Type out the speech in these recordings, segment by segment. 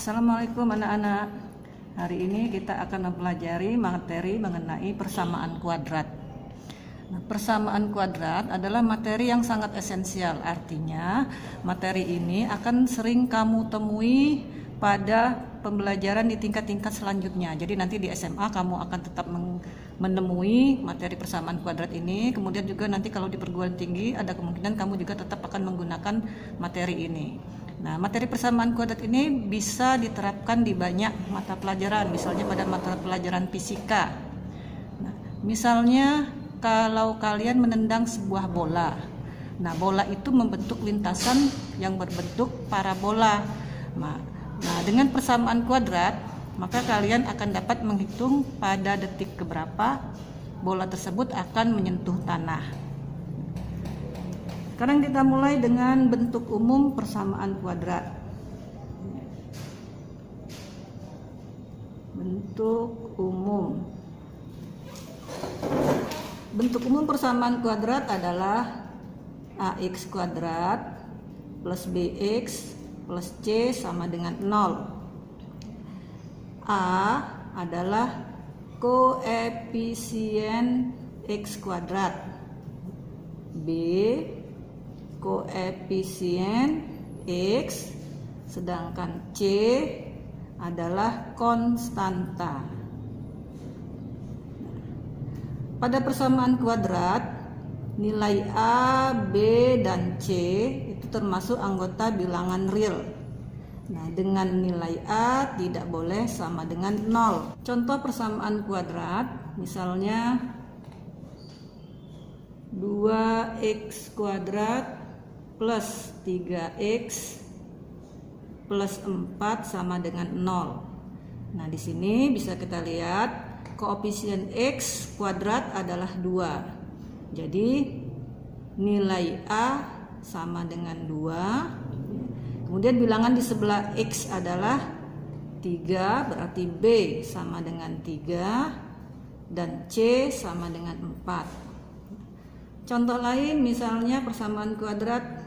Assalamualaikum anak-anak. Hari ini kita akan mempelajari materi mengenai persamaan kuadrat. Nah, persamaan kuadrat adalah materi yang sangat esensial. Artinya, materi ini akan sering kamu temui pada pembelajaran di tingkat-tingkat selanjutnya. Jadi nanti di SMA kamu akan tetap menemui materi persamaan kuadrat ini. Kemudian juga nanti kalau di perguruan tinggi ada kemungkinan kamu juga tetap akan menggunakan materi ini. Nah, materi persamaan kuadrat ini bisa diterapkan di banyak mata pelajaran, misalnya pada mata pelajaran fisika. Nah, misalnya kalau kalian menendang sebuah bola, nah bola itu membentuk lintasan yang berbentuk parabola. Nah, dengan persamaan kuadrat, maka kalian akan dapat menghitung pada detik keberapa bola tersebut akan menyentuh tanah. Sekarang kita mulai dengan bentuk umum persamaan kuadrat. Bentuk umum. Bentuk umum persamaan kuadrat adalah ax kuadrat plus bx plus c sama dengan 0. A adalah koefisien x kuadrat. B koefisien x, sedangkan C adalah konstanta. Pada persamaan kuadrat, nilai A, B, dan C itu termasuk anggota bilangan real. Nah, dengan nilai A tidak boleh sama dengan 0. Contoh persamaan kuadrat, misalnya 2x kuadrat plus 3x plus 4 sama dengan 0. Nah, di sini bisa kita lihat koefisien x kuadrat adalah 2. Jadi nilai A sama dengan 2. Kemudian bilangan di sebelah x adalah 3, berarti B sama dengan 3 dan C sama dengan 4. Contoh lain misalnya persamaan kuadrat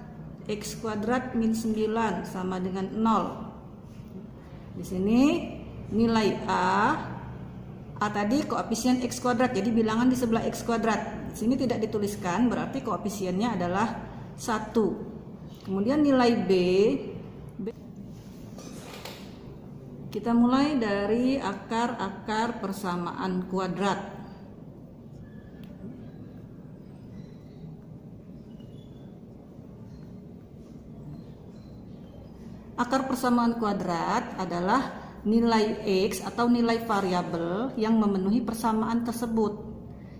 x kuadrat min 9 sama dengan 0. Di sini nilai A tadi koefisien x kuadrat, jadi bilangan di sebelah x kuadrat. Di sini tidak dituliskan, berarti koefisiennya adalah 1. Kemudian nilai B, kita mulai dari akar-akar persamaan kuadrat. Akar persamaan kuadrat adalah nilai x atau nilai variabel yang memenuhi persamaan tersebut.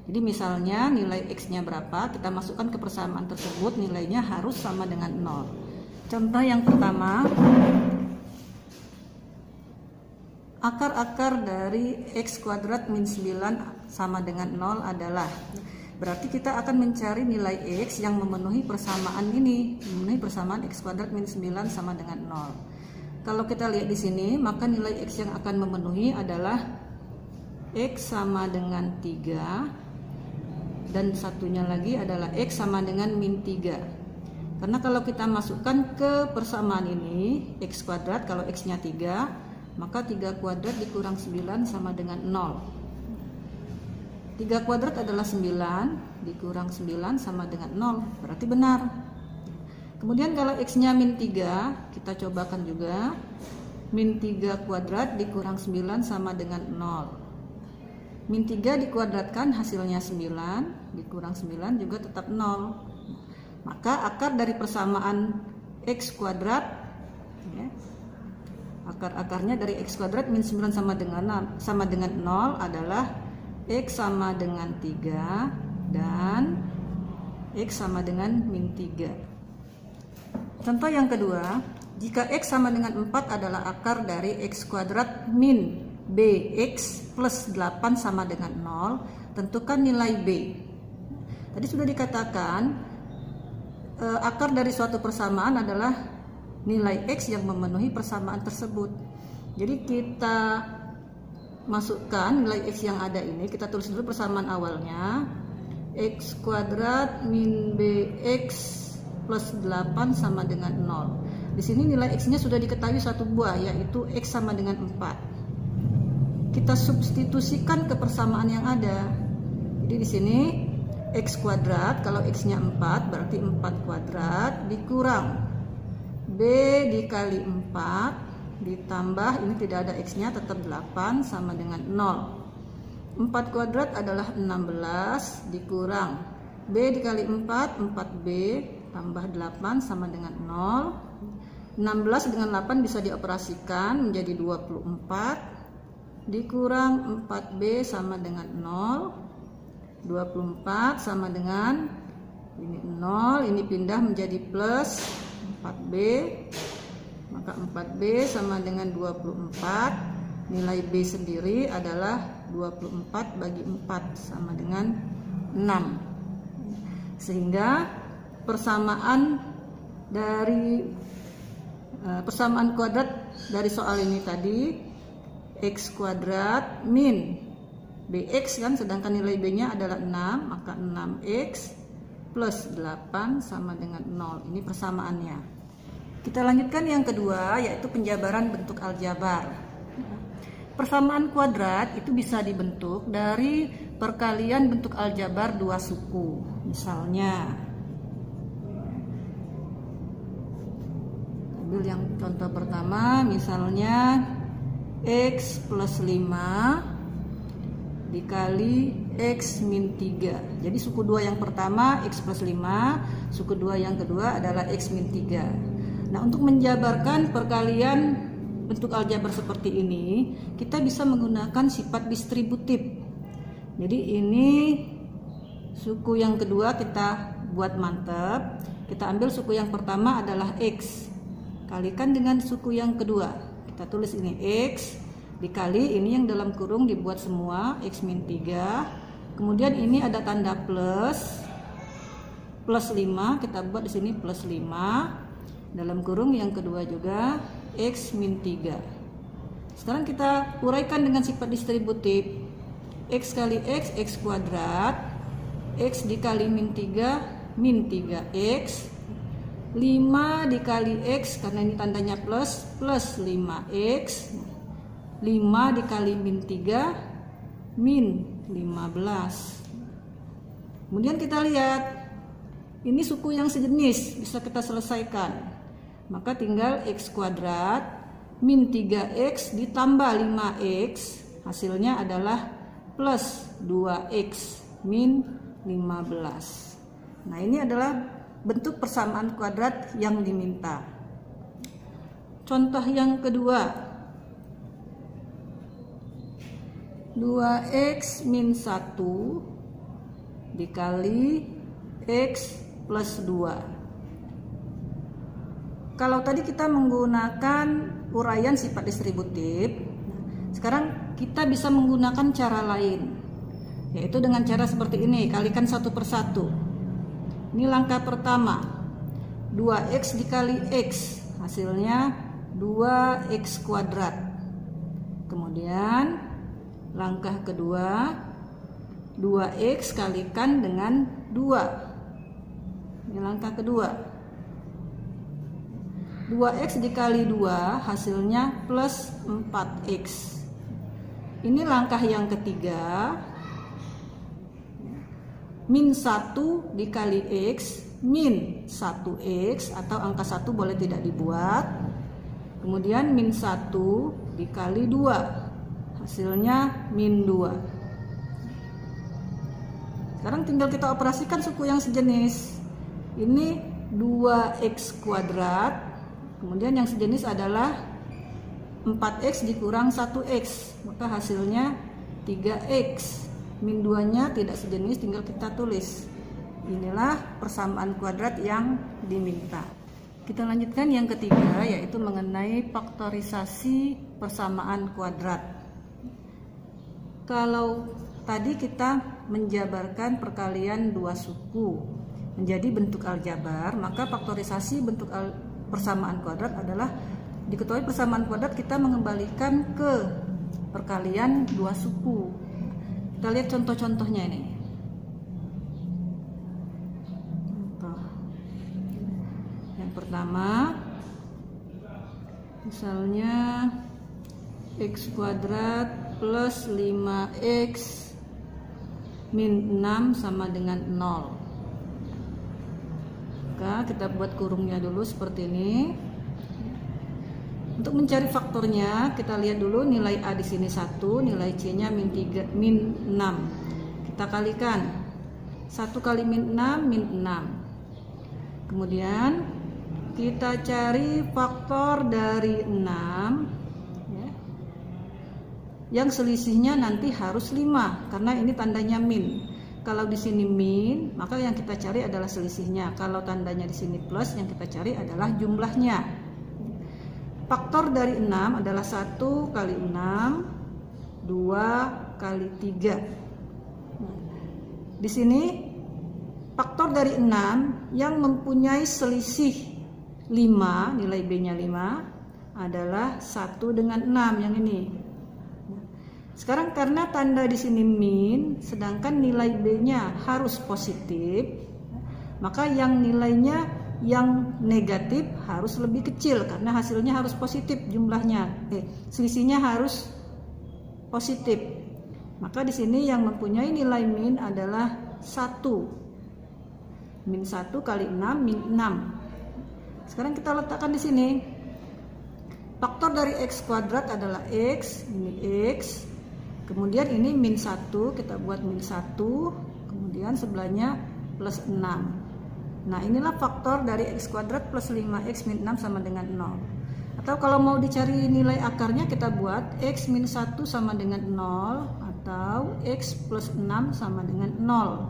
Jadi misalnya nilai x-nya berapa, kita masukkan ke persamaan tersebut, nilainya harus sama dengan 0. Contoh yang pertama, akar-akar dari x kuadrat min 9 sama dengan 0 adalah, berarti kita akan mencari nilai x yang memenuhi persamaan ini, memenuhi persamaan x kuadrat min 9 sama dengan 0. Kalau kita lihat di sini, maka nilai x yang akan memenuhi adalah x sama dengan 3 dan satunya lagi adalah x sama dengan min 3. Karena kalau kita masukkan ke persamaan ini, x kuadrat kalau x-nya 3, maka 3 kuadrat dikurang 9 sama dengan 0. 3 kuadrat adalah 9, dikurang 9 sama dengan 0, berarti benar. Kemudian kalau x-nya min 3, kita cobakan juga. Min 3 kuadrat dikurang 9 sama dengan 0. Min 3 dikuadratkan hasilnya 9, dikurang 9 juga tetap 0. Maka akar dari persamaan x kuadrat, ya, akar-akarnya dari x kuadrat min 9 sama dengan 0 adalah x sama dengan 3 dan x sama dengan min 3. Contoh yang kedua, jika x sama dengan 4 adalah akar dari x kuadrat min bx plus 8 sama dengan 0, tentukan nilai b. Tadi sudah dikatakan akar dari suatu persamaan adalah nilai x yang memenuhi persamaan tersebut. Jadi kita masukkan nilai x yang ada ini, kita tulis dulu persamaan awalnya, x kuadrat min bx plus 8 sama dengan 0. Di sini nilai X-nya sudah diketahui satu buah, yaitu X sama dengan 4. Kita substitusikan ke persamaan yang ada. Jadi di sini X kuadrat, kalau X-nya 4 berarti 4 kuadrat dikurang B dikali 4 ditambah, ini tidak ada X-nya tetap 8 sama dengan 0. 4 kuadrat adalah 16 dikurang B dikali 4, 4B tambah 8 sama dengan 0. 16 dengan 8 bisa dioperasikan menjadi 24 dikurang 4B sama dengan 0. 24 sama dengan ini 0, ini pindah menjadi plus 4B, maka 4B sama dengan 24. Nilai B sendiri adalah 24 bagi 4 sama dengan 6. Sehingga persamaan kuadrat dari soal ini tadi X kuadrat min BX kan, sedangkan nilai B-nya adalah 6, maka 6X plus 8 sama dengan 0. Ini persamaannya. Kita lanjutkan yang kedua, yaitu penjabaran bentuk aljabar. Persamaan kuadrat itu bisa dibentuk dari perkalian bentuk aljabar dua suku. Misalnya, ambil yang contoh pertama, misalnya X plus 5 dikali X min 3. Jadi suku 2 yang pertama X plus 5, suku 2 yang kedua adalah X min 3. Nah, untuk menjabarkan perkalian bentuk aljabar seperti ini, kita bisa menggunakan sifat distributif. Jadi ini suku yang kedua kita buat mantap. Kita ambil suku yang pertama adalah X, kalikan dengan suku yang kedua. Kita tulis ini X dikali ini yang dalam kurung dibuat semua X min 3. Kemudian ini ada tanda plus 5, kita buat di sini plus 5. Dalam kurung yang kedua juga X min 3. Sekarang kita uraikan dengan sifat distributif. X kali X, X kuadrat. X dikali min 3, min 3X. 5 dikali X, karena ini tandanya plus 5X. 5 dikali min 3 min 15. Kemudian kita lihat ini suku yang sejenis, bisa kita selesaikan. Maka tinggal X kuadrat min 3X ditambah 5X, hasilnya adalah plus 2X min 15. Nah, ini adalah bentuk persamaan kuadrat yang diminta. Contoh yang kedua, 2X min 1 dikali X plus 2. Kalau tadi kita menggunakan uraian sifat distributif, sekarang kita bisa menggunakan cara lain, yaitu dengan cara seperti ini, kalikan satu per satu. Ini langkah pertama, 2X dikali X, hasilnya 2X kuadrat. Kemudian langkah kedua, 2X kalikan dengan 2. Ini langkah kedua. 2X dikali 2 hasilnya plus 4X. Ini langkah yang ketiga. Min 1 dikali X min 1X, atau angka 1 boleh tidak dibuat. Kemudian min 1 dikali 2. Hasilnya min 2. Sekarang tinggal kita operasikan suku yang sejenis. Ini 2X kuadrat. Kemudian yang sejenis adalah 4X dikurang 1X. Maka hasilnya 3X. Min 2-nya tidak sejenis, tinggal kita tulis. Inilah persamaan kuadrat yang diminta. Kita lanjutkan yang ketiga, yaitu mengenai faktorisasi persamaan kuadrat. Kalau tadi kita menjabarkan perkalian dua suku menjadi bentuk aljabar, maka faktorisasi bentuk persamaan kuadrat adalah, diketahui persamaan kuadrat kita mengembalikan ke perkalian dua suku. Kita lihat contoh-contohnya ini. Yang pertama, Misalnya x kuadrat plus 5x min 6 sama dengan 0. Maka kita buat kurungnya dulu seperti ini. Untuk mencari faktornya, kita lihat dulu nilai A di sini 1, nilai C-nya min 6. Kita kalikan. 1 kali min 6, min 6. Kemudian kita cari faktor dari 6 ya, yang selisihnya nanti harus 5 karena ini tandanya min. Kalau di sini min, maka yang kita cari adalah selisihnya. Kalau tandanya di sini plus, yang kita cari adalah jumlahnya. Faktor dari 6 adalah 1 kali 6, 2 kali 3. Di sini faktor dari 6 yang mempunyai selisih 5, nilai B-nya 5 adalah 1 dengan 6 yang ini. Sekarang karena tanda di sini min, sedangkan nilai B-nya harus positif, maka yang nilainya yang negatif harus lebih kecil karena hasilnya harus positif jumlahnya. Selisihnya harus positif. Maka di sini yang mempunyai nilai min adalah 1. Min 1 kali 6 min 6. Sekarang kita letakkan di sini. Faktor dari x kuadrat adalah x, ini x. Kemudian ini min 1, kita buat min 1. Kemudian sebelahnya plus 6. Nah, inilah faktor dari x kuadrat plus 5x min 6 sama dengan 0. Atau kalau mau dicari nilai akarnya, kita buat x min 1 sama dengan 0 atau x plus 6 sama dengan 0.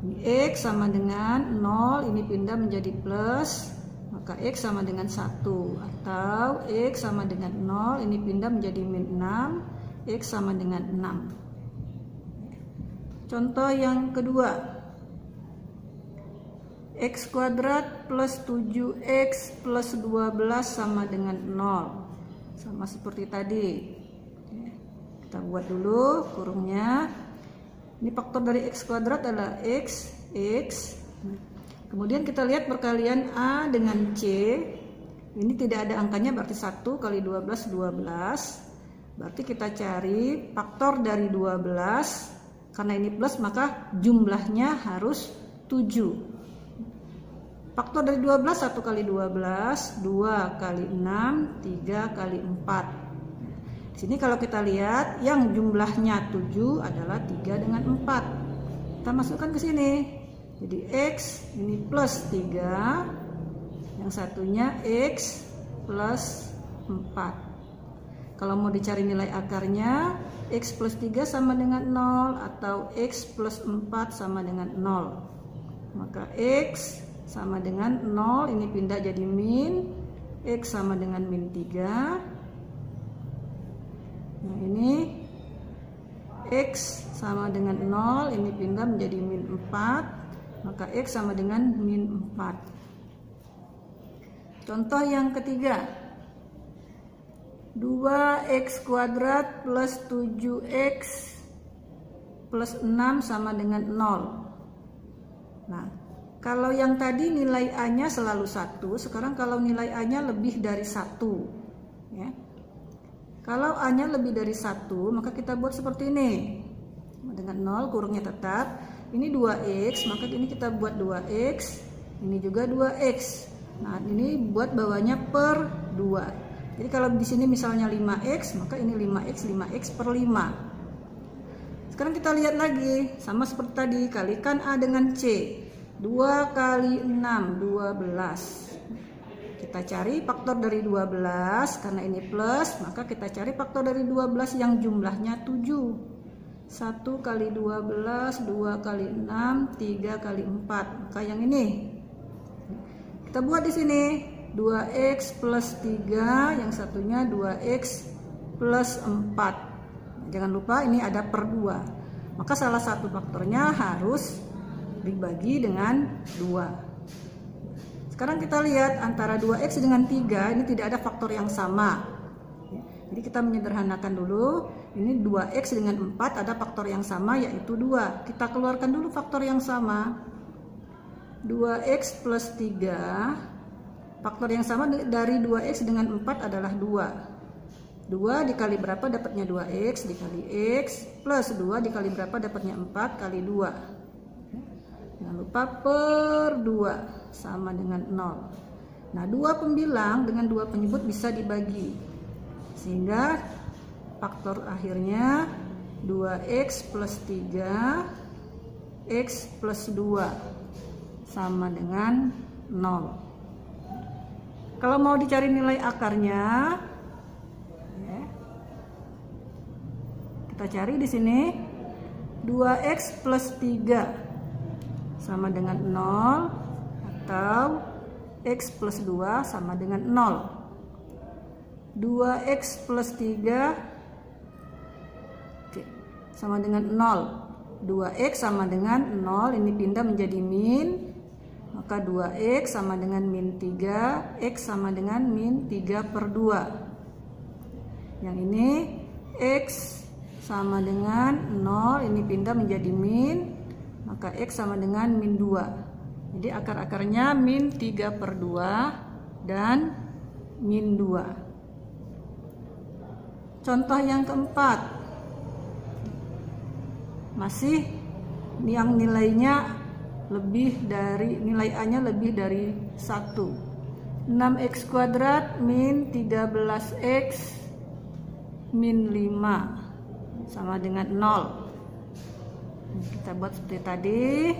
Ini x sama dengan 0, ini pindah menjadi plus, maka x sama dengan 1. Atau x sama dengan 0, ini pindah menjadi min 6, x sama dengan 6. Contoh yang kedua, x kuadrat plus 7x plus 12 sama dengan 0. Sama seperti tadi. Kita buat dulu kurungnya. Ini faktor dari x kuadrat adalah x. Kemudian kita lihat perkalian A dengan C. Ini tidak ada angkanya, berarti 1 kali 12, 12. Berarti kita cari faktor dari 12. Karena ini plus, maka jumlahnya harus 7. Faktor dari 12, 1 kali 12, 2 kali 6, 3 kali 4. Di sini kalau kita lihat yang jumlahnya 7 adalah 3 dengan 4. Kita masukkan ke sini. Jadi x ini plus 3, yang satunya x plus 4. Kalau mau dicari nilai akarnya, x plus 3 sama dengan 0 atau x plus 4 sama dengan 0. Maka x sama dengan 0, ini pindah jadi min, x sama dengan min 3. Nah, ini x sama dengan 0, ini pindah menjadi min 4, maka x sama dengan min 4. Contoh yang ketiga, 2x kuadrat plus 7x plus 6 sama dengan 0. Nah, kalau yang tadi nilai A-nya selalu 1, sekarang kalau nilai A-nya lebih dari 1, ya. Kalau A-nya lebih dari 1, maka kita buat seperti ini. Dengan 0, kurungnya tetap. Ini 2x, maka ini kita buat 2x. Ini juga 2x. Nah, ini buat bawahnya per 2. Jadi kalau di sini misalnya 5x, maka ini 5x per 5. Sekarang kita lihat lagi, sama seperti tadi, kalikan A dengan C. 2 kali 6, 12. Kita cari faktor dari 12, karena ini plus, maka kita cari faktor dari 12 yang jumlahnya 7. 1 kali 12, 2 kali 6, 3 kali 4. Maka yang ini. Kita buat di sini. 2x plus 3, yang satunya 2x plus 4. Jangan lupa ini ada per 2. Maka salah satu faktornya harus dibagi dengan 2. Sekarang kita lihat antara 2x dengan 3 ini tidak ada faktor yang sama. Jadi kita menyederhanakan dulu. Ini 2x dengan 4 ada faktor yang sama, yaitu 2. Kita keluarkan dulu faktor yang sama. 2x plus 3. faktor yang sama dari 2x dengan 4 adalah 2. 2 dikali berapa dapatnya 2x dikali x plus 2 dikali berapa dapatnya 4 kali 2. Jangan lupa per 2 sama dengan 0. Nah, 2 pembilang dengan 2 penyebut bisa dibagi. Sehingga faktor akhirnya 2x plus 3 x plus 2 sama dengan 0. Kalau mau dicari nilai akarnya, ya, kita cari di sini 2x plus 3 sama dengan 0 atau x plus 2 sama dengan 0. 2x plus 3 sama dengan 0. 2x sama dengan 0, ini pindah menjadi min, maka 2x sama dengan min 3, x sama dengan min 3 per 2. Yang ini x sama dengan 0, ini pindah menjadi min, maka x sama dengan min 2. Jadi akar-akarnya min 3 per 2 dan min 2. Contoh yang keempat, masih yang nilainya lebih dari nilai A-nya lebih dari 1. 6x kuadrat min 13x min 5 sama dengan 0. Kita buat seperti tadi.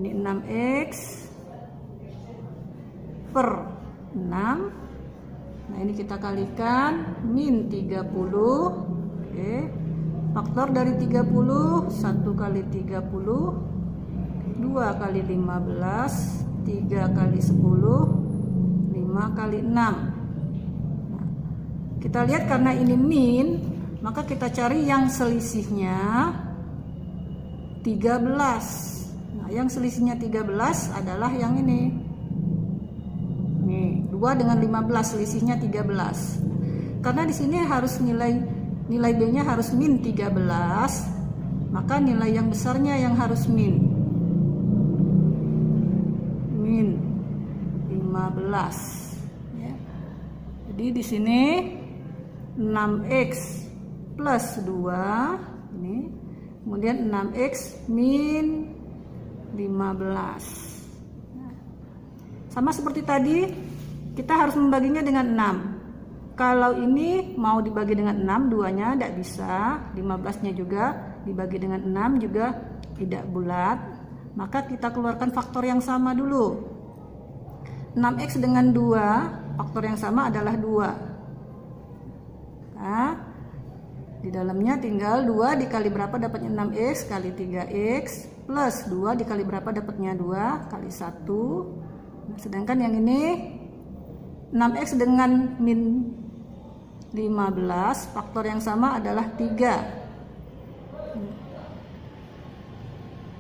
Ini 6x per 6. Nah, ini kita kalikan min 30. Oke. Faktor dari 30, 1 kali 30, 2 kali 15, 3 kali 10, 5 kali 6. Nah, kita lihat karena ini min, maka kita cari yang selisihnya 13. Nah, yang selisihnya 13 adalah yang ini. Nih, 2 dengan 15 selisihnya 13. Karena di sini harus nilai B-nya harus min 13, maka nilai yang besarnya yang harus min 15. Ya. Jadi di sini 6x plus 2 ini, kemudian 6x min 15. Sama seperti tadi, kita harus membaginya dengan 6. Kalau ini mau dibagi dengan 6, 2-nya tidak bisa, 15-nya juga dibagi dengan 6 juga tidak bulat. Maka kita keluarkan faktor yang sama dulu. 6x dengan 2, faktor yang sama adalah 2. Nah, di dalamnya tinggal 2 dikali berapa dapatnya 6x kali 3x plus 2 dikali berapa dapatnya 2 kali 1. Nah, sedangkan yang ini 6x dengan min 15, faktor yang sama adalah 3.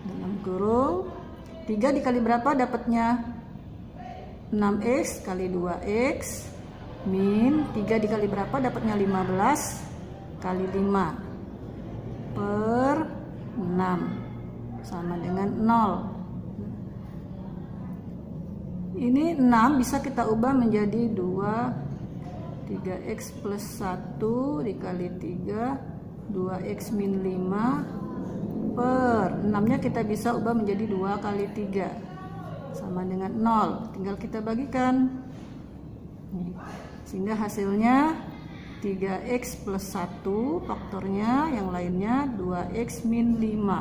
Dalam kurung 3 dikali berapa dapatnya 6x kali 2x min 3 dikali berapa dapatnya 15 kali 5 per 6 sama dengan 0. Ini 6 bisa kita ubah menjadi 3x plus 1 dikali 3 2x min 5 per 6 nya kita bisa ubah menjadi 2 kali 3 sama dengan 0. Tinggal kita bagikan. Sehingga hasilnya 3x plus 1 faktornya yang lainnya 2x min 5.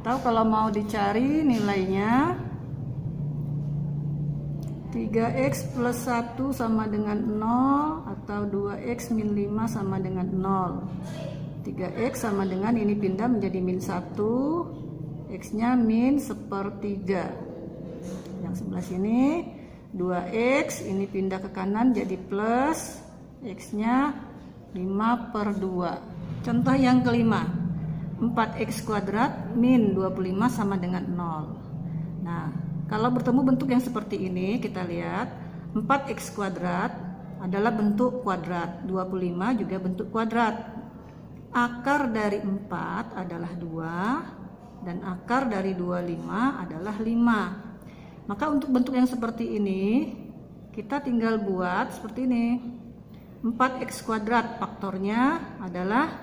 Atau kalau mau dicari nilainya 3x plus 1 sama dengan 0 atau 2x min 5 sama dengan 0. 3x sama dengan ini pindah menjadi min 1, x nya min 1/3. Yang sebelah sini 2x, ini pindah ke kanan jadi plus, x nya 5/2. Contoh yang kelima, 4x kuadrat min 25 sama dengan 0. Nah, kalau bertemu bentuk yang seperti ini, kita lihat 4x kuadrat adalah bentuk kuadrat, 25 juga bentuk kuadrat. Akar dari 4 adalah 2 dan akar dari 25 adalah 5. Maka untuk bentuk yang seperti ini kita tinggal buat seperti ini. 4x kuadrat faktornya adalah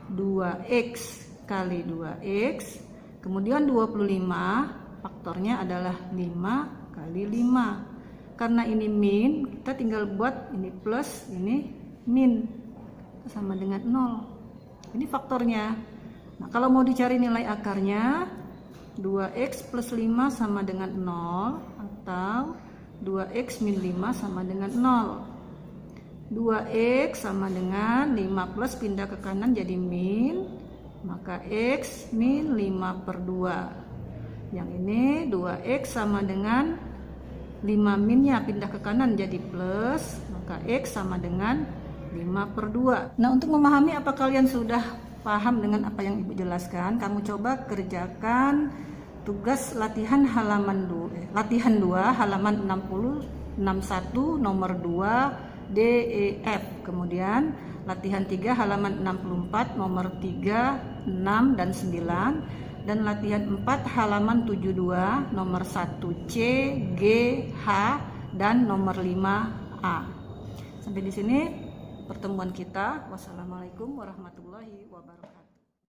2x kali 2x, kemudian 25 faktornya adalah 5 kali 5. Karena ini min, kita tinggal buat ini plus, ini min, sama dengan 0. Ini faktornya. Nah, kalau mau dicari nilai akarnya, 2x plus 5 sama dengan 0, atau 2x min 5 sama dengan 0. 2x sama dengan 5 plus pindah ke kanan jadi min, maka x min 5 per 2. Yang ini 2x sama dengan 5 minnya pindah ke kanan jadi plus, maka x sama dengan 5 per 2. Nah, untuk memahami apa kalian sudah paham dengan apa yang Ibu jelaskan, kamu coba kerjakan tugas latihan halaman 2 halaman 60 61 nomor 2 D, E, F. Kemudian latihan 3 halaman 64 nomor 3, 6 dan 9, dan latihan 4 halaman 72 nomor 1 C, G, H dan nomor 5A. Sampai di sini pertemuan kita. Wassalamualaikum warahmatullahi wabarakatuh.